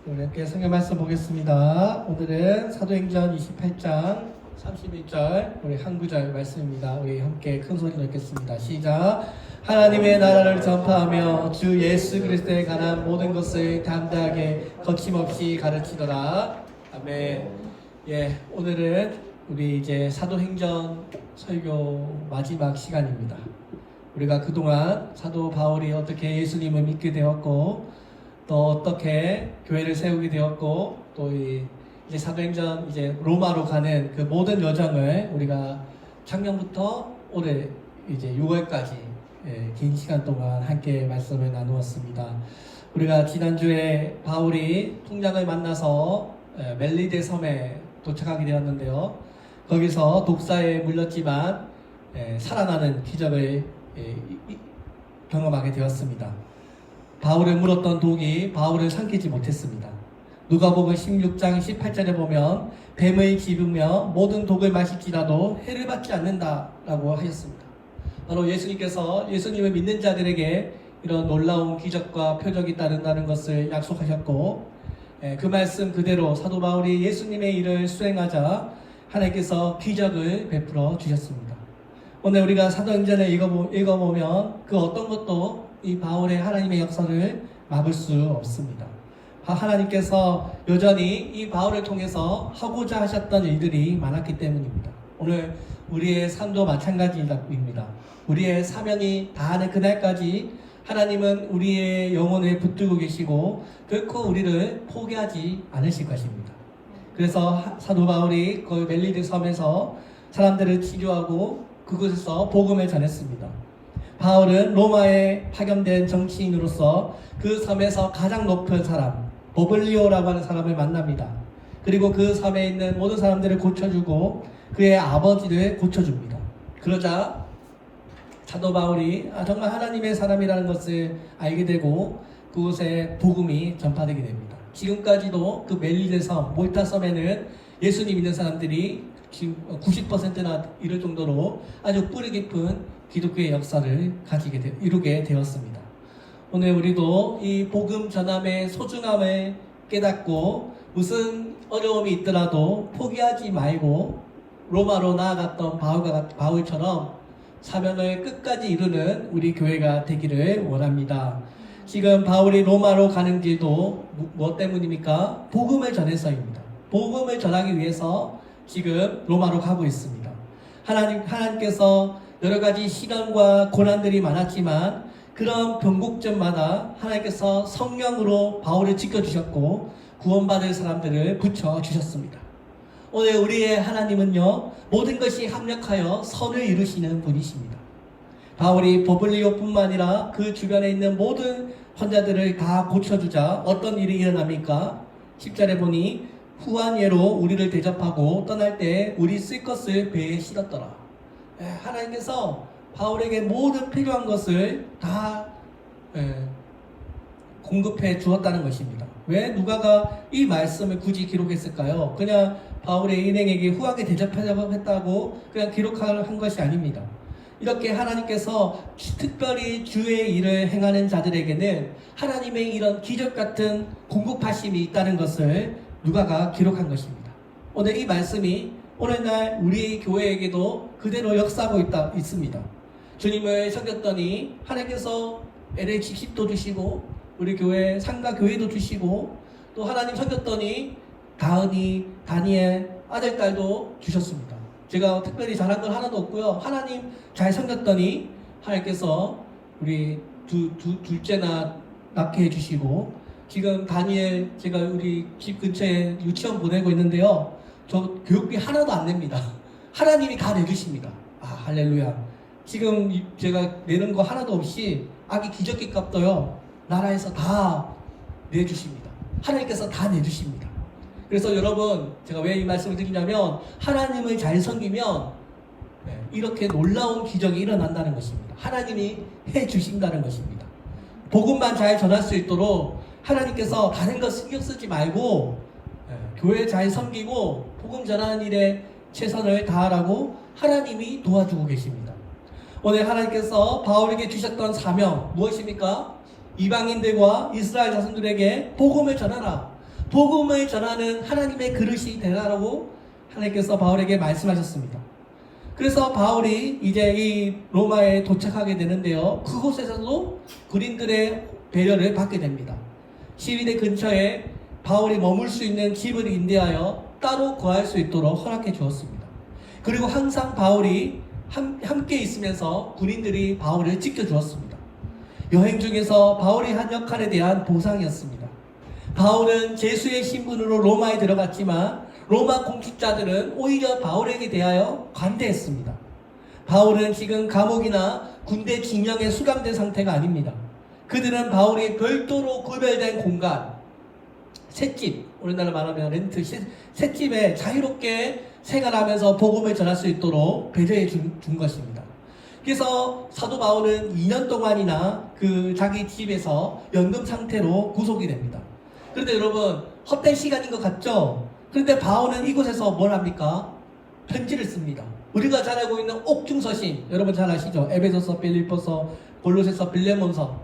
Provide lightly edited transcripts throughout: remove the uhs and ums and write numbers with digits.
우리 함께 성경 말씀 보겠습니다. 오늘은 사도행전 28장 31절 우리 한 구절 말씀입니다. 우리 함께 큰 소리로 읽겠습니다. 시작. 하나님의 나라를 전파하며 주 예수 그리스도에 관한 모든 것을 담대하게 거침없이 가르치더라. 아멘. 예, 오늘은 우리 이제 사도행전 설교 마지막 시간입니다. 우리가 그동안 사도 바울이 어떻게 예수님을 믿게 되었고 또 어떻게 교회를 세우게 되었고 또 이제 사도행전 이제 로마로 가는 그 모든 여정을 우리가 작년부터 올해 이제 6월까지 긴 시간 동안 함께 말씀을 나누었습니다. 우리가 지난주에 바울이 통장을 만나서 멜리데 섬에 도착하게 되었는데요. 거기서 독사에 물렸지만 살아나는 기적을 경험하게 되었습니다. 바울을 물었던 독이 바울을 삼키지 못했습니다. 누가복음 16장 18절에 보면 뱀을 집으며 모든 독을 마실지라도 해를 받지 않는다라고 하셨습니다. 바로 예수님께서 예수님을 믿는 자들에게 이런 놀라운 기적과 표적이 따른다는 것을 약속하셨고 그 말씀 그대로 사도 바울이 예수님의 일을 수행하자 하나님께서 기적을 베풀어 주셨습니다. 오늘 우리가 사도행전을 읽어보면 그 어떤 것도 이 바울의 하나님의 역사를 막을 수 없습니다. 하나님께서 여전히 이 바울을 통해서 하고자 하셨던 일들이 많았기 때문입니다. 오늘 우리의 삶도 마찬가지입니다. 우리의 사명이 다하는 그날까지 하나님은 우리의 영혼을 붙들고 계시고 결코 우리를 포기하지 않으실 것입니다. 그래서 사도 바울이 그 멜리데 섬에서 사람들을 치료하고 그곳에서 복음을 전했습니다. 바울은 로마에 파견된 정치인으로서 그 섬에서 가장 높은 사람 버블리오라고 하는 사람을 만납니다. 그리고 그 섬에 있는 모든 사람들을 고쳐주고 그의 아버지를 고쳐줍니다. 그러자 사도 바울이 정말 하나님의 사람이라는 것을 알게 되고 그곳에 복음이 전파되게 됩니다. 지금까지도 그 멜리데 섬, 몰타 섬에는 예수님 믿는 사람들이 지금 90%나 이를 정도로 아주 뿌리 깊은 기독교의 역사를 이루게 되었습니다. 오늘 우리도 이 복음 전함의 소중함을 깨닫고 무슨 어려움이 있더라도 포기하지 말고 로마로 나아갔던 바울처럼 사명을 끝까지 이루는 우리 교회가 되기를 원합니다. 지금 바울이 로마로 가는 길도 무엇 때문입니까? 복음을 전해서입니다. 복음을 전하기 위해서 지금 로마로 가고 있습니다. 하나님께서 여러 가지 시련과 고난들이 많았지만 그런 변곡점마다 하나님께서 성령으로 바울을 지켜주셨고 구원받을 사람들을 붙여주셨습니다. 오늘 우리의 하나님은요, 모든 것이 합력하여 선을 이루시는 분이십니다. 바울이 버블리오뿐만 아니라 그 주변에 있는 모든 환자들을 다 고쳐주자 어떤 일이 일어납니까? 10절에 보니 후한예로 우리를 대접하고 떠날 때 우리 쓸 것을 배에 실었더라. 하나님께서 바울에게 모든 필요한 것을 다 공급해 주었다는 것입니다. 왜 누가가 이 말씀을 굳이 기록했을까요? 그냥 바울의 일행에게 후하게 대접하려고 했다고 그냥 기록한 것이 아닙니다. 이렇게 하나님께서 특별히 주의 일을 행하는 자들에게는 하나님의 이런 기적 같은 공급하심이 있다는 것을 누가가 기록한 것입니다. 오늘 이 말씀이 오늘날 우리 교회에게도 그대로 역사하고 있습니다. 주님을 섬겼더니 하나님께서 LH10도 주시고 우리 교회 상가 교회도 주시고 또 하나님 섬겼더니 다은이, 다니엘, 아들딸도 주셨습니다. 제가 특별히 잘한 건 하나도 없고요. 하나님 잘 섬겼더니 하나님께서 우리 둘째나 낳게 해주시고 지금 다니엘 제가 우리 집 근처에 유치원 보내고 있는데요. 저 교육비 하나도 안 냅니다. 하나님이 다 내주십니다. 할렐루야. 지금 제가 내는 거 하나도 없이 아기 기저귀 값도요. 나라에서 다 내주십니다. 하나님께서 다 내주십니다. 그래서 여러분 제가 왜 이 말씀을 드리냐면 하나님을 잘 섬기면 이렇게 놀라운 기적이 일어난다는 것입니다. 하나님이 해주신다는 것입니다. 복음만 잘 전할 수 있도록 하나님께서 다른 거 신경 쓰지 말고 교회 잘 섬기고 복음 전하는 일에 최선을 다하라고 하나님이 도와주고 계십니다. 오늘 하나님께서 바울에게 주셨던 사명 무엇입니까? 이방인들과 이스라엘 자손들에게 복음을 전하라. 복음을 전하는 하나님의 그릇이 되라고 하나님께서 바울에게 말씀하셨습니다. 그래서 바울이 이제 이 로마에 도착하게 되는데요. 그곳에서도 군인들의 배려를 받게 됩니다. 시위대 근처에 바울이 머물 수 있는 집을 임대하여 따로 거할 수 있도록 허락해 주었습니다. 그리고 항상 바울이 함께 있으면서 군인들이 바울을 지켜주었습니다. 여행 중에서 바울이 한 역할에 대한 보상이었습니다. 바울은 제수의 신분으로 로마에 들어갔지만 로마 공직자들은 오히려 바울에게 대하여 관대했습니다. 바울은 지금 감옥이나 군대 징역에 수감된 상태가 아닙니다. 그들은 바울이 별도로 구별된 공간, 셋집, 우리나라 말하면 렌트, 셋집에 자유롭게 생활하면서 복음을 전할 수 있도록 배려해 준 것입니다. 그래서 사도 바울은 2년 동안이나 그 자기 집에서 연금 상태로 구속이 됩니다. 그런데 여러분, 헛된 시간인 것 같죠? 그런데 바울은 이곳에서 뭘 합니까? 편지를 씁니다. 우리가 잘 알고 있는 옥중서신, 여러분 잘 아시죠? 에베소서, 빌립보서, 골로새서, 빌레몬서,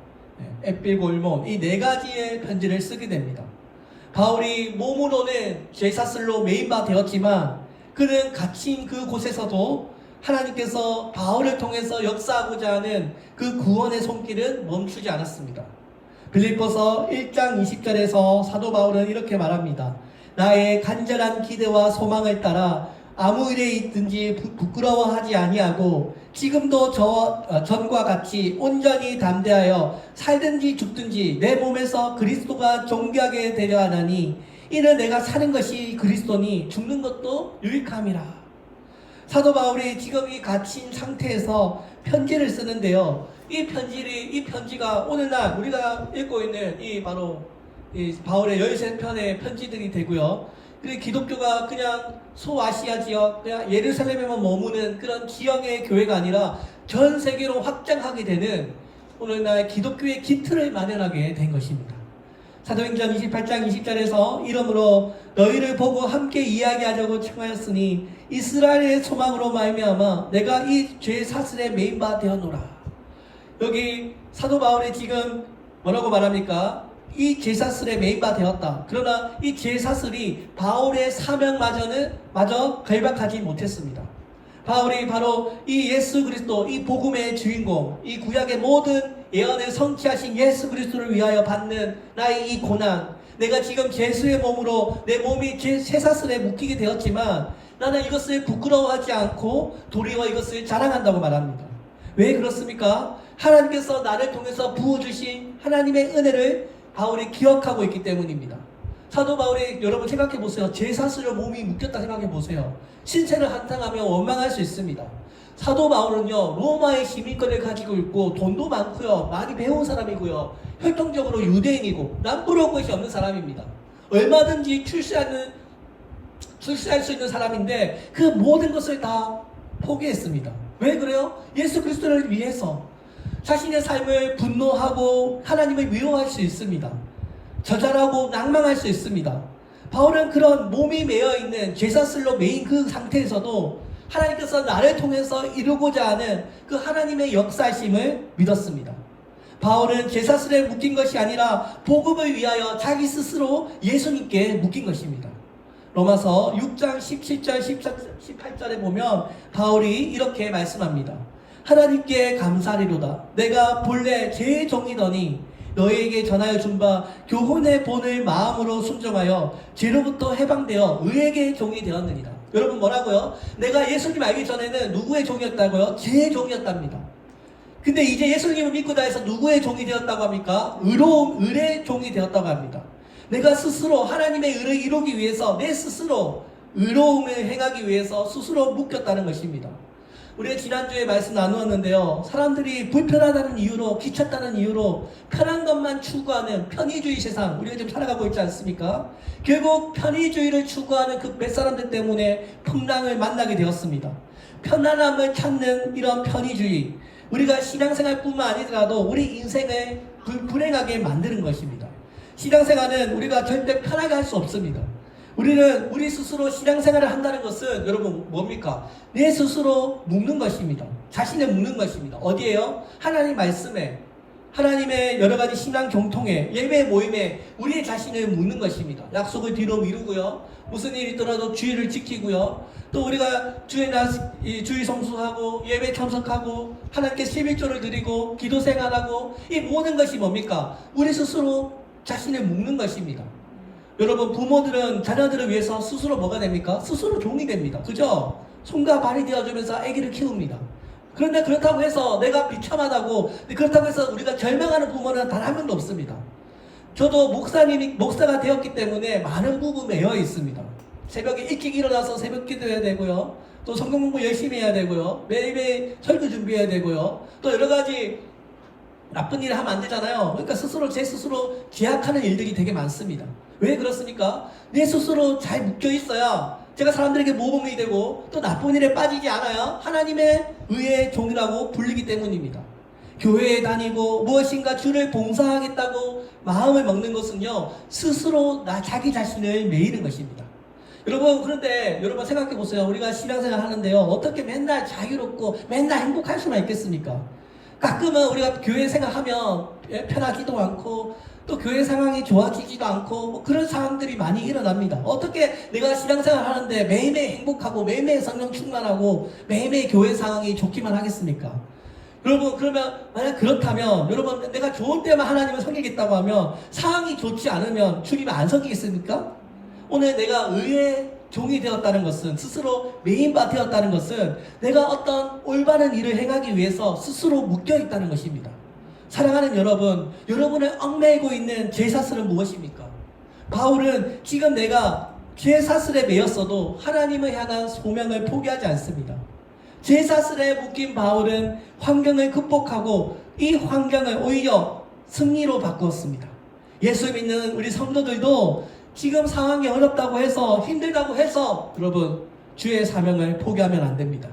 에필골몬, 이 4가지의 편지를 쓰게 됩니다. 바울이 몸으로는 제사슬로 메인바 되었지만 그는 갇힌 그곳에서도 하나님께서 바울을 통해서 역사하고자 하는 그 구원의 손길은 멈추지 않았습니다. 빌립보서 1장 20절에서 사도 바울은 이렇게 말합니다. 나의 간절한 기대와 소망을 따라 아무 일에 있든지 부끄러워하지 아니하고 지금도 전과 같이 온전히 담대하여 살든지 죽든지 내 몸에서 그리스도가 존귀하게 되려 하나니 이는 내가 사는 것이 그리스도니 죽는 것도 유익함이라. 사도 바울이 지금 이 갇힌 상태에서 편지를 쓰는데요. 이 편지가 오늘날 우리가 읽고 있는 이 바로 이 바울의 13편의 편지들이 되고요. 그리고 기독교가 그냥 소아시아 지역, 그냥 예루살렘에만 머무는 그런 지역의 교회가 아니라 전 세계로 확장하게 되는 오늘날 기독교의 기틀을 마련하게 된 것입니다. 사도행전 28장 20절에서 이러므로 너희를 보고 함께 이야기하자고 청하였으니 이스라엘의 소망으로 말미암아 내가 이 죄 사슬에 메인 바 되었노라. 여기 사도 바울이 지금 뭐라고 말합니까? 이 제사슬에 메인바 되었다. 그러나 이 제사슬이 바울의 사명마저 결박하지 못했습니다. 바울이 바로 이 예수 그리스도, 이 복음의 주인공, 이 구약의 모든 예언을 성취하신 예수 그리스도를 위하여 받는 나의 이 고난, 내가 지금 죄수의 몸으로 내 몸이 제사슬에 묶이게 되었지만 나는 이것을 부끄러워하지 않고 도리어 이것을 자랑한다고 말합니다. 왜 그렇습니까? 하나님께서 나를 통해서 부어주신 하나님의 은혜를 바울이 기억하고 있기 때문입니다. 사도 바울이 여러분 생각해 보세요. 제사슬로 몸이 묶였다 생각해 보세요. 신체를 한탕하며 원망할 수 있습니다. 사도 바울은요, 로마의 시민권을 가지고 있고 돈도 많고요, 많이 배운 사람이고요, 혈통적으로 유대인이고 남부러울 것이 없는 사람입니다. 얼마든지 출세할 수 있는 사람인데 그 모든 것을 다 포기했습니다. 왜 그래요? 예수 그리스도를 위해서. 자신의 삶을 분노하고 하나님을 위로할 수 있습니다. 저절하고 낭망할 수 있습니다. 바울은 그런 몸이 매여있는 제사슬로 메인 그 상태에서도 하나님께서 나를 통해서 이루고자 하는 그 하나님의 역사심을 믿었습니다. 바울은 제사슬에 묶인 것이 아니라 복음을 위하여 자기 스스로 예수님께 묶인 것입니다. 로마서 6장 17절 18절에 보면 바울이 이렇게 말씀합니다. 하나님께 감사리로다. 내가 본래 제 종이더니 너희에게 전하여 준 바 교훈의 본을 마음으로 순종하여 죄로부터 해방되어 의에게 종이 되었느니라. 여러분 뭐라고요? 내가 예수님 알기 전에는 누구의 종이었다고요? 제 종이었답니다. 근데 이제 예수님을 믿고 나서 누구의 종이 되었다고 합니까? 의의 종이 되었다고 합니다. 내가 스스로 하나님의 의를 이루기 위해서 내 스스로 의로움을 행하기 위해서 스스로 묶였다는 것입니다. 우리가 지난주에 말씀 나누었는데요. 사람들이 불편하다는 이유로, 귀찮다는 이유로 편한 것만 추구하는 편의주의 세상, 우리가 지금 살아가고 있지 않습니까? 결국 편의주의를 추구하는 그 몇 사람들 때문에 풍랑을 만나게 되었습니다. 편안함을 찾는 이런 편의주의, 우리가 신앙생활뿐만 아니더라도 우리 인생을 불행하게 만드는 것입니다. 신앙생활은 우리가 절대 편하게 할 수 없습니다. 우리는 우리 스스로 신앙생활을 한다는 것은 여러분 뭡니까? 내 스스로 묶는 것입니다. 자신을 묶는 것입니다. 어디에요? 하나님 말씀에, 하나님의 여러 가지 신앙 경통에, 예배 모임에 우리의 자신을 묻는 것입니다. 약속을 뒤로 미루고요. 무슨 일이 있더라도 주의를 지키고요. 또 우리가 주의 성수하고 예배 참석하고 하나님께 11조를 드리고 기도 생활하고 이 모든 것이 뭡니까? 우리 스스로 자신을 묻는 것입니다. 여러분, 부모들은 자녀들을 위해서 스스로 뭐가 됩니까? 스스로 종이 됩니다. 그죠? 손과 발이 되어주면서 아기를 키웁니다. 그런데 그렇다고 해서 내가 비참하다고, 그렇다고 해서 우리가 절망하는 부모는 단 한 명도 없습니다. 저도 목사가 되었기 때문에 많은 부분 매여 있습니다. 새벽에 일찍 일어나서 새벽 기도해야 되고요. 또 성경 공부 열심히 해야 되고요. 매일매일 설교 준비해야 되고요. 또 여러 가지 나쁜 일을 하면 안 되잖아요. 그러니까 제 스스로 제약하는 일들이 되게 많습니다. 왜 그렇습니까? 내 스스로 잘 묶여 있어야 제가 사람들에게 모범이 되고 또 나쁜 일에 빠지지 않아야 하나님의 의의 종이라고 불리기 때문입니다. 교회에 다니고 무엇인가 주를 봉사하겠다고 마음을 먹는 것은요, 스스로 자기 자신을 매이는 것입니다. 여러분, 그런데 여러분 생각해 보세요. 우리가 신앙생활 하는데요, 어떻게 맨날 자유롭고 맨날 행복할 수만 있겠습니까? 가끔은 우리가 교회 생활하면 편하지도 않고 또 교회 상황이 좋아지지도 않고 뭐 그런 상황들이 많이 일어납니다. 어떻게 내가 신앙생활 하는데 매일매일 행복하고 매일매일 성령 충만하고 매일매일 교회 상황이 좋기만 하겠습니까? 여러분, 그러면 만약 그렇다면 여러분, 내가 좋은 때만 하나님을 섬기겠다고 하면 상황이 좋지 않으면 주님을 안 섬기겠습니까? 오늘 내가 의의 종이 되었다는 것은, 스스로 메인바 되었다는 것은 내가 어떤 올바른 일을 행하기 위해서 스스로 묶여있다는 것입니다. 사랑하는 여러분, 여러분을 얽매이고 있는 죄사슬은 무엇입니까? 바울은 지금 내가 죄사슬에 매였어도 하나님을 향한 소명을 포기하지 않습니다. 죄사슬에 묶인 바울은 환경을 극복하고 이 환경을 오히려 승리로 바꾸었습니다. 예수 믿는 우리 성도들도 지금 상황이 어렵다고 해서, 힘들다고 해서 여러분, 주의 사명을 포기하면 안 됩니다.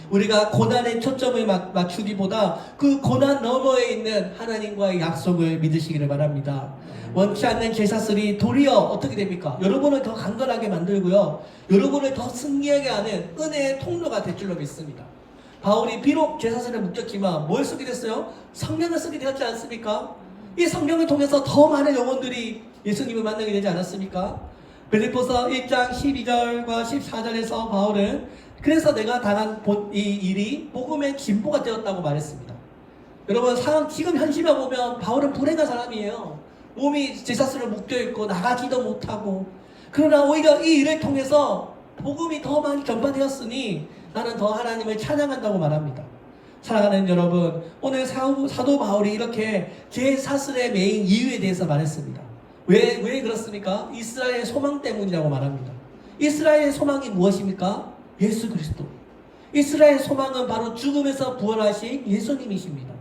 우리가 고난에 초점을 맞추기보다 그 고난 너머에 있는 하나님과의 약속을 믿으시기를 바랍니다. 원치 않는 죄사슬이 도리어 어떻게 됩니까? 여러분을 더 강건하게 만들고요, 여러분을 더 승리하게 하는 은혜의 통로가 될 줄로 믿습니다. 바울이 비록 죄사슬에 묶였지만 뭘 쓰게 됐어요? 성경을 쓰게 되었지 않습니까? 이 성경을 통해서 더 많은 영혼들이 예수님을 만나게 되지 않았습니까? 빌립보서 1장 12절과 14절에서 바울은 그래서 내가 당한 이 일이 복음의 진보가 되었다고 말했습니다. 여러분, 지금 현실에 보면 바울은 불행한 사람이에요. 몸이 제사슬에 묶여있고 나가지도 못하고, 그러나 오히려 이 일을 통해서 복음이 더 많이 전파되었으니 나는 더 하나님을 찬양한다고 말합니다. 사랑하는 여러분, 오늘 사도 바울이 이렇게 제사슬의 메인 이유에 대해서 말했습니다. 왜 그렇습니까? 이스라엘의 소망 때문이라고 말합니다. 이스라엘의 소망이 무엇입니까? 예수 그리스도. 이스라엘의 소망은 바로 죽음에서 부활하신 예수님이십니다.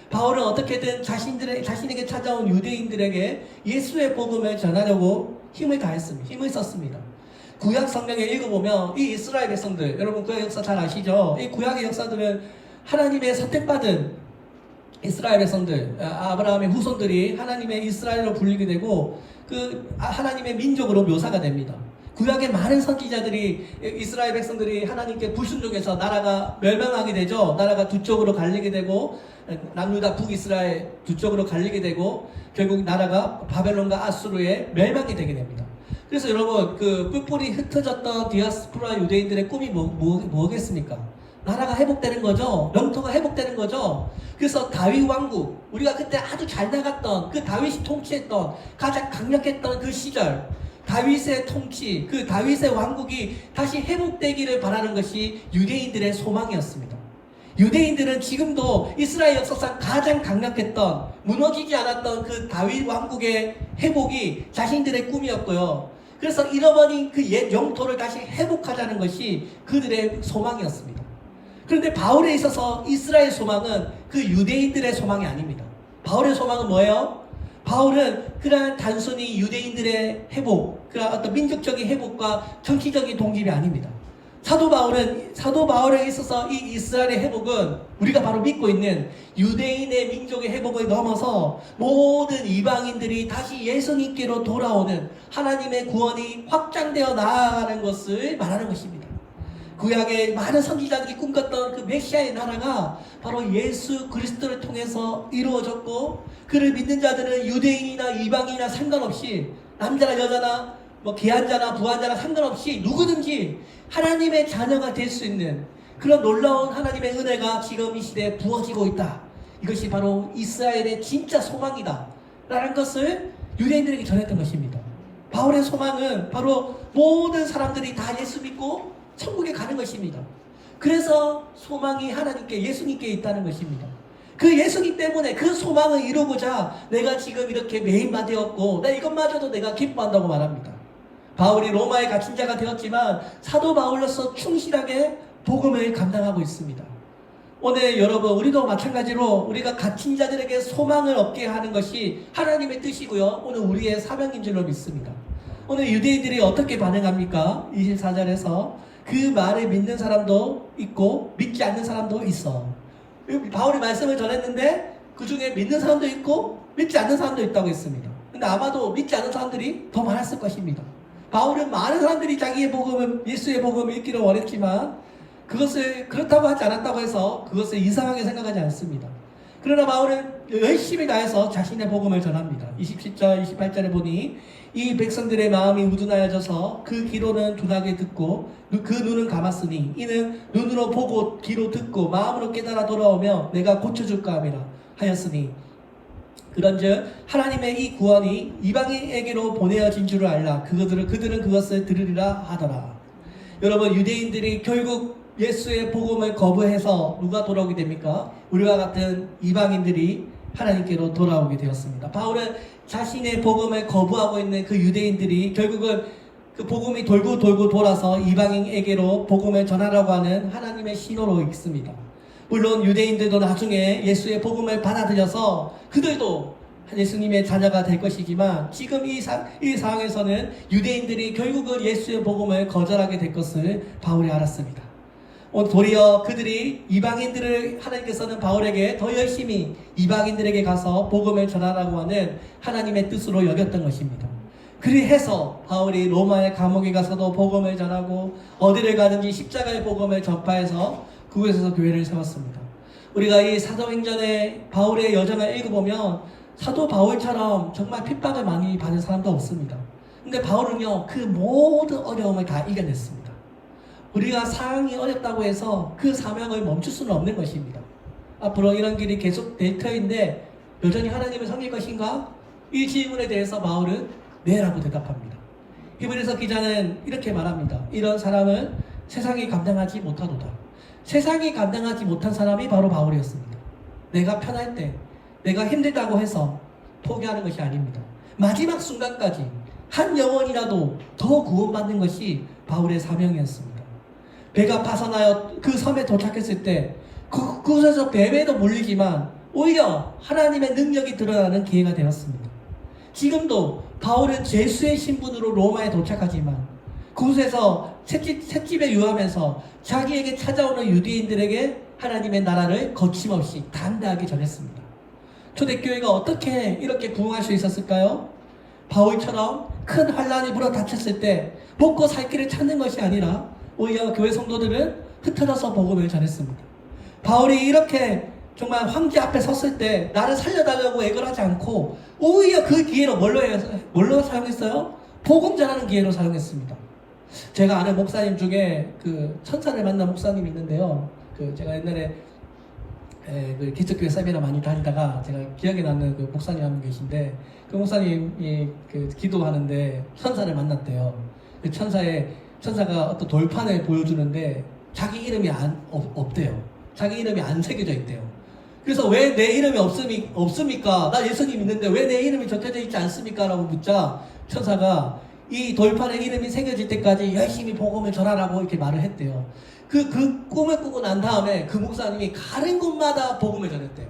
바울은 어떻게든 자신에게 찾아온 유대인들에게 예수의 복음을 전하려고 힘을 썼습니다. 구약 성경에 읽어보면 이 이스라엘 백성들, 여러분 구약 역사 잘 아시죠? 이 구약의 역사들은 하나님의 선택받은 이스라엘 백성들, 아브라함의 후손들이 하나님의 이스라엘로 불리게 되고 하나님의 민족으로 묘사가 됩니다. 구약의 많은 선지자들이, 이스라엘 백성들이 하나님께 불순종해서 나라가 멸망하게 되죠. 나라가 두 쪽으로 갈리게 되고, 남유다 북이스라엘 두 쪽으로 갈리게 되고, 결국 나라가 바벨론과 아수르에 멸망이 되게 됩니다. 그래서 여러분, 뿔뿔이 흩어졌던 디아스포라 유대인들의 꿈이 뭐겠습니까? 나라가 회복되는 거죠. 영토가 회복되는 거죠. 그래서 다윗 왕국, 우리가 그때 아주 잘 나갔던, 그 다윗이 통치했던 가장 강력했던 그 시절, 다윗의 통치, 그 다윗의 왕국이 다시 회복되기를 바라는 것이 유대인들의 소망이었습니다. 유대인들은 지금도 이스라엘 역사상 가장 강력했던, 무너지지 않았던 그 다윗 왕국의 회복이 자신들의 꿈이었고요. 그래서 잃어버린 그 옛 영토를 다시 회복하자는 것이 그들의 소망이었습니다. 그런데 바울에 있어서 이스라엘 소망은 그 유대인들의 소망이 아닙니다. 바울의 소망은 뭐예요? 바울은 그러한 단순히 유대인들의 회복, 그러한 어떤 민족적인 회복과 정치적인 동집이 아닙니다. 사도 바울에 있어서 이 이스라엘의 회복은 우리가 바로 믿고 있는 유대인의 민족의 회복을 넘어서 모든 이방인들이 다시 예수님께로 돌아오는 하나님의 구원이 확장되어 나아가는 것을 말하는 것입니다. 구약의 많은 선지자들이 꿈꿨던 그 메시아의 나라가 바로 예수 그리스도를 통해서 이루어졌고, 그를 믿는 자들은 유대인이나 이방인이나 상관없이, 남자나 여자나 뭐 귀한자나 부한자나 상관없이 누구든지 하나님의 자녀가 될 수 있는 그런 놀라운 하나님의 은혜가 지금 이 시대에 부어지고 있다. 이것이 바로 이스라엘의 진짜 소망이다 라는 것을 유대인들에게 전했던 것입니다. 바울의 소망은 바로 모든 사람들이 다 예수 믿고 천국에 가는 것입니다. 그래서 소망이 하나님께, 예수님께 있다는 것입니다. 그 예수님 때문에 그 소망을 이루고자 내가 지금 이렇게 메인바 되었고, 이것마저도 내가 기뻐한다고 말합니다. 바울이 로마에 갇힌 자가 되었지만 사도 바울로서 충실하게 복음을 감당하고 있습니다. 오늘 여러분, 우리도 마찬가지로 우리가 갇힌 자들에게 소망을 얻게 하는 것이 하나님의 뜻이고요, 오늘 우리의 사명인 줄로 믿습니다. 오늘 유대인들이 어떻게 반응합니까? 24절에서 그 말을 믿는 사람도 있고 믿지 않는 사람도 있어. 바울이 말씀을 전했는데 그 중에 믿는 사람도 있고 믿지 않는 사람도 있다고 했습니다. 근데 아마도 믿지 않는 사람들이 더 많았을 것입니다. 바울은 많은 사람들이 자기의 복음을, 예수의 복음을 읽기를 원했지만 그것을 그렇다고 하지 않았다고 해서 그것을 이상하게 생각하지 않습니다. 그러나 바울은 열심히 다해서 자신의 복음을 전합니다. 27절, 28절에 보니 이 백성들의 마음이 우둔하여져서 그 귀로는 둔하게 듣고 그 눈은 감았으니 이는 눈으로 보고 귀로 듣고 마음으로 깨달아 돌아오며 내가 고쳐줄까 함이라 하였으니, 그런즉 하나님의 이 구원이 이방인에게로 보내어진 줄을 알라. 그들은 그것을 들으리라 하더라. 여러분, 유대인들이 결국 예수의 복음을 거부해서 누가 돌아오게 됩니까? 우리와 같은 이방인들이 하나님께로 돌아오게 되었습니다. 바울은 자신의 복음을 거부하고 있는 그 유대인들이 결국은 그 복음이 돌고 돌아서 이방인에게로 복음을 전하라고 하는 하나님의 신호로 있습니다. 물론 유대인들도 나중에 예수의 복음을 받아들여서 그들도 예수님의 자녀가 될 것이지만, 지금 이 상황에서는 유대인들이 결국은 예수의 복음을 거절하게 될 것을 바울이 알았습니다. 도리어 그들이 이방인들을, 하나님께서는 바울에게 더 열심히 이방인들에게 가서 복음을 전하라고 하는 하나님의 뜻으로 여겼던 것입니다. 그리해서 바울이 로마의 감옥에 가서도 복음을 전하고 어디를 가든지 십자가의 복음을 전파해서 그곳에서 교회를 세웠습니다. 우리가 이 사도행전의 바울의 여정을 읽어보면 사도 바울처럼 정말 핍박을 많이 받은 사람도 없습니다. 근데 바울은요, 그 모든 어려움을 다 이겨냈습니다. 우리가 상황이 어렵다고 해서 그 사명을 멈출 수는 없는 것입니다. 앞으로 이런 길이 계속 될 터인데 여전히 하나님을 섬길 것인가? 이 질문에 대해서 바울은 네라고 대답합니다. 히브리서 기자는 이렇게 말합니다. 이런 사람은 세상이 감당하지 못하도다. 세상이 감당하지 못한 사람이 바로 바울이었습니다. 내가 편할 때, 내가 힘들다고 해서 포기하는 것이 아닙니다. 마지막 순간까지 한 영혼이라도 더 구원받는 것이 바울의 사명이었습니다. 배가 파선하여 그 섬에 도착했을 때 그곳에서 뱀에도 물리지만 오히려 하나님의 능력이 드러나는 기회가 되었습니다. 지금도 바울은 죄수의 신분으로 로마에 도착하지만 그곳에서 셋집에 유하면서 자기에게 찾아오는 유대인들에게 하나님의 나라를 거침없이 담대하게 전했습니다. 초대교회가 어떻게 이렇게 부흥할 수 있었을까요? 바울처럼 큰 환란이 불어 닥쳤을 때 먹고 살 길을 찾는 것이 아니라 오히려 교회 성도들은 흩어져서 복음을 전했습니다. 바울이 이렇게 정말 황제 앞에 섰을 때 나를 살려달라고 애걸하지 않고 오히려 그 기회로 뭘로 사용했어요? 복음 전하는 기회로 사용했습니다. 제가 아는 목사님 중에 그 천사를 만난 목사님이 있는데요. 제가 옛날에 그 기적교회 세미나 많이 다니다가 제가 기억에 남는 그 목사님 한 분 계신데, 그 목사님이 그 기도하는데 천사를 만났대요. 그 천사가 어떤 돌판을 보여주는데 자기 이름이 없대요. 자기 이름이 안 새겨져 있대요. 그래서 왜 내 이름이 없습니까? 나 예수님 믿는데 왜 내 이름이 적혀져 있지 않습니까? 라고 묻자 천사가 이 돌판에 이름이 새겨질 때까지 열심히 복음을 전하라고 이렇게 말을 했대요. 그 꿈을 꾸고 난 다음에 그 목사님이 가는 곳마다 복음을 전했대요.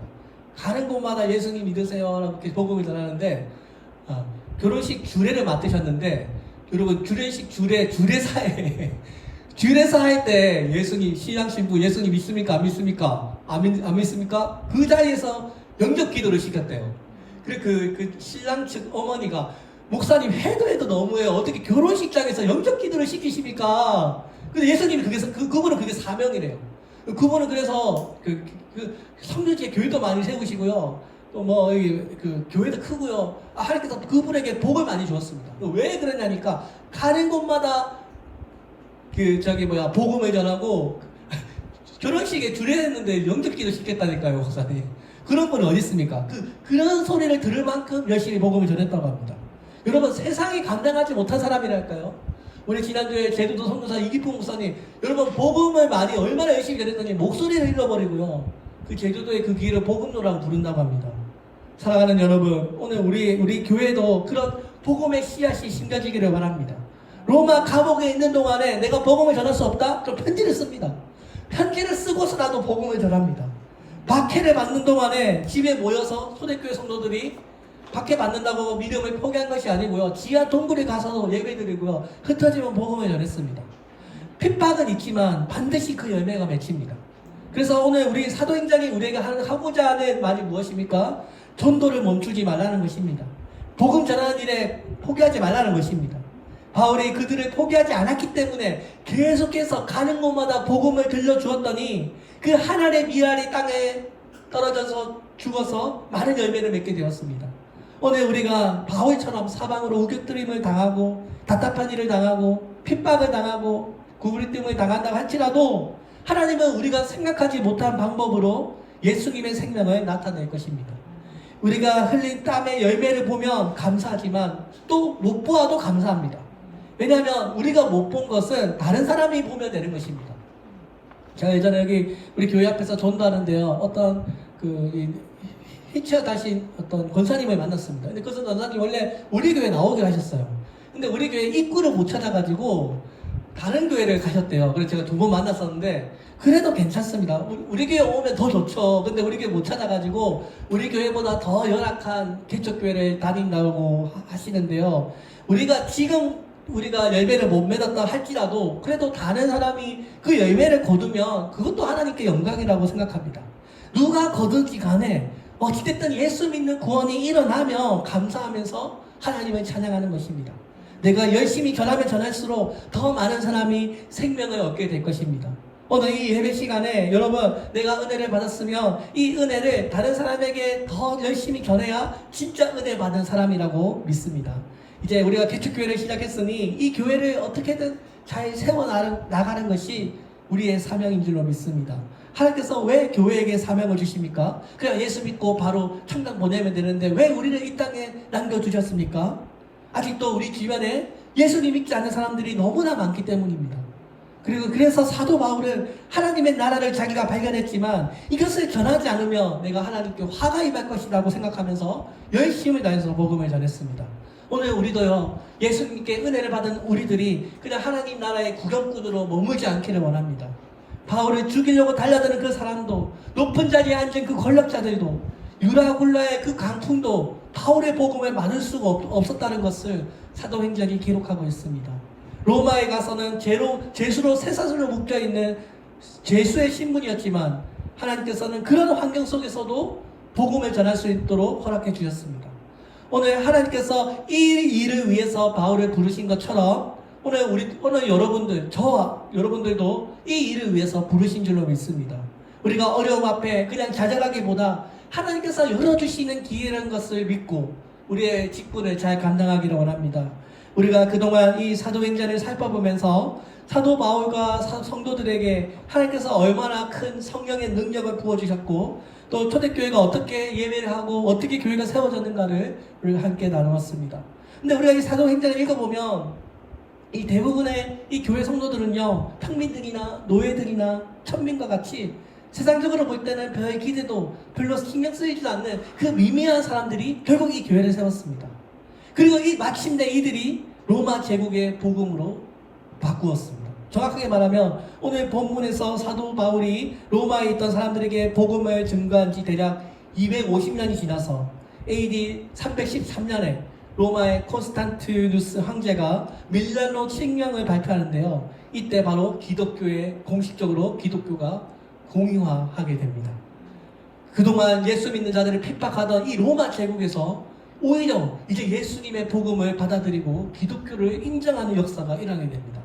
가는 곳마다 예수님 믿으세요 라고 이렇게 복음을 전하는데, 결혼식 주례를 맡으셨는데, 여러분 주례식 주례사에 주례사 할 때 예수님, 신랑 신부 예수님 믿습니까? 안 믿습니까? 안 믿습니까? 그 자리에서 영접 기도를 시켰대요. 그 신랑 측 어머니가 목사님 해도 너무해요. 어떻게 결혼식장에서 영접 기도를 시키십니까? 근데 예수님이 그분은 그게 사명이래요. 그분은 그래서 성도지에 교회도 많이 세우시고요. 또 뭐 그 교회도 크고요. 하나님께서 그분에게 복을 많이 주었습니다. 왜 그러냐니까 가는 곳마다 복음을 전하고 결혼식에 주례했는데 영접기도 시켰다니까요, 목사님. 그런 분은 어디 있습니까? 그런 소리를 들을 만큼 열심히 복음을 전했다고 합니다. 여러분, 세상이 감당하지 못한 사람이랄까요? 우리 지난주에 제주도 선교사 이기풍 목사님, 여러분 복음을 많이 얼마나 열심히 전했더니 목소리를 잃어버리고요. 그 제주도의 그 기회를 복음로라고 부른다고 합니다. 사랑하는 여러분, 오늘 우리 교회도 그런 복음의 씨앗이 심겨지기를 바랍니다. 로마 감옥에 있는 동안에 내가 복음을 전할 수 없다? 그럼 편지를 씁니다. 편지를 쓰고서라도 복음을 전합니다. 박해를 받는 동안에 집에 모여서 초대교회 성도들이 박해 받는다고 믿음을 포기한 것이 아니고요. 지하 동굴에 가서도 예배드리고요. 흩어지면 복음을 전했습니다. 핍박은 있지만 반드시 그 열매가 맺힙니다. 그래서 오늘 우리 사도행전이 우리에게 하고자 하는 말이 무엇입니까? 전도를 멈추지 말라는 것입니다. 복음 전하는 일에 포기하지 말라는 것입니다. 바울이 그들을 포기하지 않았기 때문에 계속해서 가는 곳마다 복음을 들려주었더니 그 하나의 미랄이 땅에 떨어져서 죽어서 많은 열매를 맺게 되었습니다. 오늘 우리가 바울처럼 사방으로 우겨뜨림을 당하고 답답한 일을 당하고 핍박을 당하고 구부리뜸을 당한다고 할지라도 하나님은 우리가 생각하지 못한 방법으로 예수님의 생명을 나타낼 것입니다. 우리가 흘린 땀의 열매를 보면 감사하지만 또 못 보아도 감사합니다. 왜냐하면 우리가 못 본 것은 다른 사람이 보면 되는 것입니다. 제가 예전에 여기 우리 교회 앞에서 전도하는데요. 어떤 휠체어 타신 어떤 권사님을 만났습니다. 근데 그 권사님 원래 우리 교회 나오기로 하셨어요. 근데 우리 교회 입구를 못 찾아가지고 다른 교회를 가셨대요. 그래서 제가 2번 만났었는데 그래도 괜찮습니다. 우리 교회 오면 더 좋죠. 근데 우리 교회 못 찾아가지고 우리 교회보다 더 열악한 개척교회를 다닌다고 하시는데요. 우리가 열매를 못 맺었다 할지라도 그래도 다른 사람이 그 열매를 거두면 그것도 하나님께 영광이라고 생각합니다. 누가 거두지 간에 어찌됐든 예수 믿는 구원이 일어나면 감사하면서 하나님을 찬양하는 것입니다. 내가 열심히 전하면 전할수록 더 많은 사람이 생명을 얻게 될 것입니다. 오늘 이 예배 시간에 여러분, 내가 은혜를 받았으면 이 은혜를 다른 사람에게 더 열심히 전해야 진짜 은혜 받은 사람이라고 믿습니다. 이제 우리가 개척교회를 시작했으니 이 교회를 어떻게든 잘 세워나가는 것이 우리의 사명인 줄로 믿습니다. 하나님께서 왜 교회에게 사명을 주십니까? 그냥 예수 믿고 바로 천당 보내면 되는데 왜 우리를 이 땅에 남겨두셨습니까? 아직도 우리 주변에 예수님 믿지 않는 사람들이 너무나 많기 때문입니다. 그래서 사도 바울은 하나님의 나라를 자기가 발견했지만 이것을 전하지 않으면 내가 하나님께 화가 임할 것이라고 생각하면서 열심을 다해서 복음을 전했습니다. 오늘 우리도요, 예수님께 은혜를 받은 우리들이 그냥 하나님 나라의 구경꾼으로 머물지 않기를 원합니다. 바울을 죽이려고 달려드는 그 사람도, 높은 자리에 앉은 그 권력자들도, 유라굴라의 그 강풍도 바울의 복음을 막을 수가 없었다는 것을 사도행전이 기록하고 있습니다. 로마에 가서는 죄수로 쇠사슬로 묶여있는 죄수의 신분이었지만 하나님께서는 그런 환경 속에서도 복음을 전할 수 있도록 허락해 주셨습니다. 오늘 하나님께서 이 일을 위해서 바울을 부르신 것처럼 오늘 여러분들, 저와 여러분들도 이 일을 위해서 부르신 줄로 믿습니다. 우리가 어려움 앞에 그냥 좌절하기보다 하나님께서 열어주시는 기회라는 것을 믿고 우리의 직분을 잘 감당하기를 원합니다. 우리가 그동안 이 사도행전을 살펴보면서 사도 바울과 성도들에게 하나님께서 얼마나 큰 성령의 능력을 부어주셨고 또 초대교회가 어떻게 예배를 하고 어떻게 교회가 세워졌는가를 우리가 함께 나누었습니다. 근데 우리가 이 사도행전을 읽어보면 이 대부분의 이 교회 성도들은요, 평민들이나 노예들이나 천민과 같이 세상적으로 볼 때는 별 기대도 별로 신경 쓰이지도 않는 그 미미한 사람들이 결국 이 교회를 세웠습니다. 그리고 마침내 이들이 로마 제국의 복음으로 바꾸었습니다. 정확하게 말하면 오늘 본문에서 사도 바울이 로마에 있던 사람들에게 복음을 증거한 지 대략 250년이 지나서 AD 313년에 로마의 콘스탄티누스 황제가 밀라노 칙령을 발표하는데요. 이때 바로 공식적으로 기독교가 공유화하게 됩니다. 그동안 예수 믿는 자들을 핍박하던 이 로마 제국에서 오히려 이제 예수님의 복음을 받아들이고 기독교를 인정하는 역사가 일어나게 됩니다.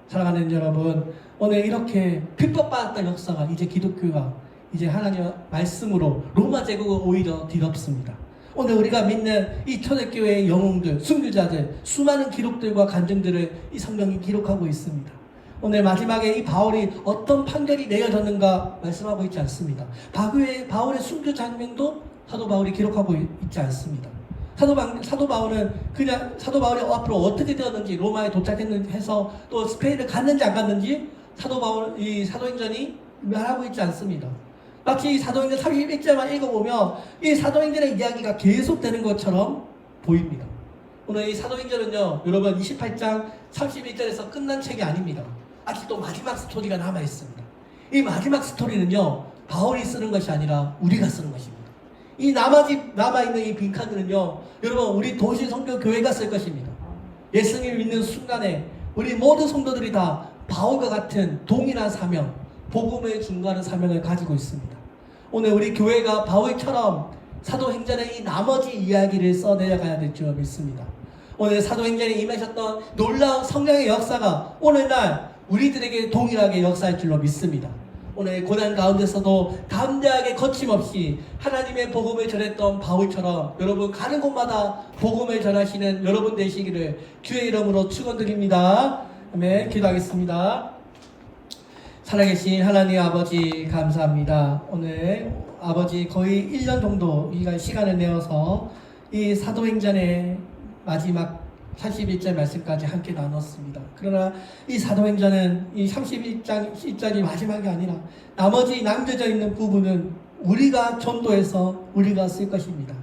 사랑하는 여러분, 오늘 이렇게 핍박받았던 역사가 이제 기독교가 이제 하나님의 말씀으로 로마 제국은 오히려 뒤덮습니다. 오늘 우리가 믿는 이 초대교회의 영웅들, 순교자들, 수많은 기록들과 간증들을 이 성경이 기록하고 있습니다. 오늘 마지막에 이 바울이 어떤 판결이 내려졌는가 말씀하고 있지 않습니다. 바울의 순교 장면도 사도 바울이 기록하고 있지 않습니다. 사도 바울은 그냥 사도 바울이 앞으로 어떻게 되었는지, 로마에 도착했는지 해서 또 스페인을 갔는지 안 갔는지 이 사도행전이 말하고 있지 않습니다. 마치 이 사도행전 31절만 읽어보면 이 사도행전의 이야기가 계속되는 것처럼 보입니다. 오늘 이 사도행전은요, 여러분 28장 31절에서 끝난 책이 아닙니다. 아직도 마지막 스토리가 남아있습니다. 이 마지막 스토리는요, 바울이 쓰는 것이 아니라 우리가 쓰는 것입니다. 이 남아있는 이 빈칸들은요, 여러분 우리 도시성교교회가 쓸 것입니다. 예수님을 믿는 순간에 우리 모든 성도들이 다 바울과 같은 동일한 사명, 복음을 증거하는 사명을 가지고 있습니다. 오늘 우리 교회가 바울처럼 사도행전의 이 나머지 이야기를 써내려가야 될 줄 믿습니다. 오늘 사도행전에 임하셨던 놀라운 성령의 역사가 오늘날 우리들에게 동일하게 역사할 줄로 믿습니다. 오늘 고난 가운데서도 담대하게 거침없이 하나님의 복음을 전했던 바울처럼 여러분 가는 곳마다 복음을 전하시는 여러분 되시기를 주의 이름으로 축원드립니다. 아멘. 기도하겠습니다. 살아계신 하나님 아버지 감사합니다. 오늘 아버지 거의 1년 정도 시간을 내어서 이 사도행전의 마지막 31절 말씀까지 함께 나눴습니다. 그러나 이 사도행전은 이 31장 10절이 마지막이 아니라 나머지 남겨져 있는 부분은 우리가 전도해서 우리가 쓸 것입니다.